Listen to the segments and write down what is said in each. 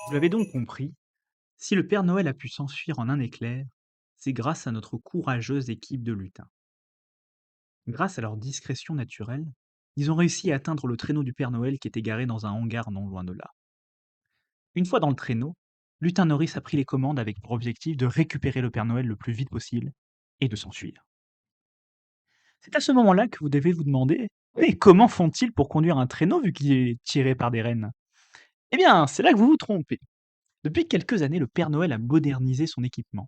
Vous l'avez donc compris, si le Père Noël a pu s'enfuir en un éclair, c'est grâce à notre courageuse équipe de lutins. Grâce à leur discrétion naturelle, ils ont réussi à atteindre le traîneau du Père Noël qui était garé dans un hangar non loin de là. Une fois dans le traîneau, Lutin Norris a pris les commandes avec pour objectif de récupérer le Père Noël le plus vite possible et de s'enfuir. C'est à ce moment-là que vous devez vous demander, mais comment font-ils pour conduire un traîneau vu qu'il est tiré par des rennes? Eh bien, c'est là que vous vous trompez. Depuis quelques années, le Père Noël a modernisé son équipement.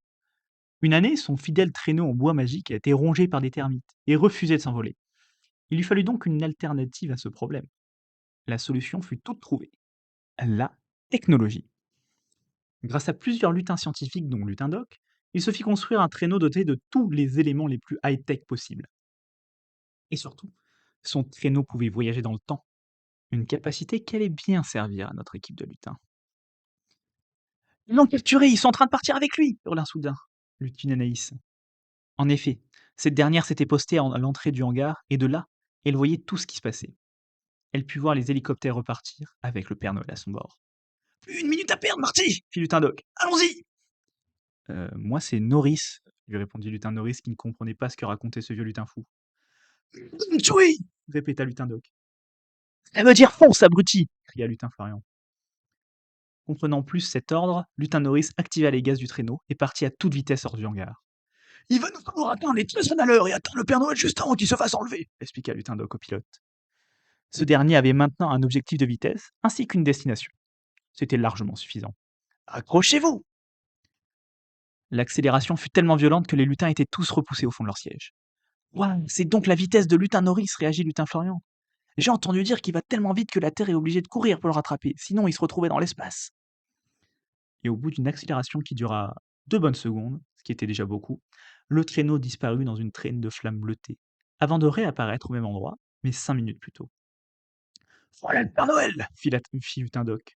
Une année, son fidèle traîneau en bois magique a été rongé par des termites et refusait de s'envoler. Il lui fallut donc une alternative à ce problème. La solution fut toute trouvée. La technologie. Grâce à plusieurs lutins scientifiques, dont Lutindoc, il se fit construire un traîneau doté de tous les éléments les plus high-tech possibles. Et surtout, son traîneau pouvait voyager dans le temps, une capacité qui allait bien servir à notre équipe de lutins. Ils l'ont capturé, ils sont en train de partir avec lui, hurla soudain lutine Anaïs. En effet, cette dernière s'était postée à l'entrée du hangar, et de là, elle voyait tout ce qui se passait. Elle put voir les hélicoptères repartir, avec le Père Noël à son bord. Plus une minute à perdre, Marty fit Lutin Doc. Allons-y. Moi, c'est Norris, lui répondit Lutin Norris, qui ne comprenait pas ce que racontait ce vieux lutin fou. Oui répéta Lutin Doc. Elle veut dire fonce, abruti cria Lutin Florian. Comprenant plus cet ordre, Lutin Norris activa les gaz du traîneau et partit à toute vitesse hors du hangar. Il va nous falloir atteindre les 13 à l'heure et atteindre le Père Noël juste avant qu'il se fasse enlever, expliqua Lutin Doc au pilote. Ce dernier avait maintenant un objectif de vitesse ainsi qu'une destination. C'était largement suffisant. Accrochez-vous. L'accélération fut tellement violente que les lutins étaient tous repoussés au fond de leur siège. Ouah, c'est donc la vitesse de Lutin Norris, réagit Lutin Florian. J'ai entendu dire qu'il va tellement vite que la Terre est obligée de courir pour le rattraper, sinon il se retrouvait dans l'espace. Et au bout d'une accélération qui dura 2 bonnes secondes, ce qui était déjà beaucoup, le traîneau disparut dans une traîne de flammes bleutées, avant de réapparaître au même endroit, mais 5 minutes plus tôt. Voilà le Père Noël fit Lutin Doc.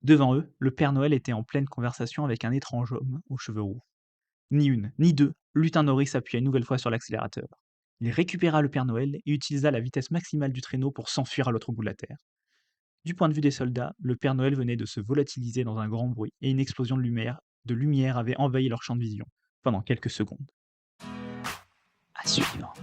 Devant eux, le Père Noël était en pleine conversation avec un étrange homme aux cheveux roux. Ni une, ni deux, Lutin Norris appuya une nouvelle fois sur l'accélérateur. Il récupéra le Père Noël et utilisa la vitesse maximale du traîneau pour s'enfuir à l'autre bout de la Terre. Du point de vue des soldats, le Père Noël venait de se volatiliser dans un grand bruit et une explosion de lumière avait envahi leur champ de vision pendant quelques secondes. À suivre.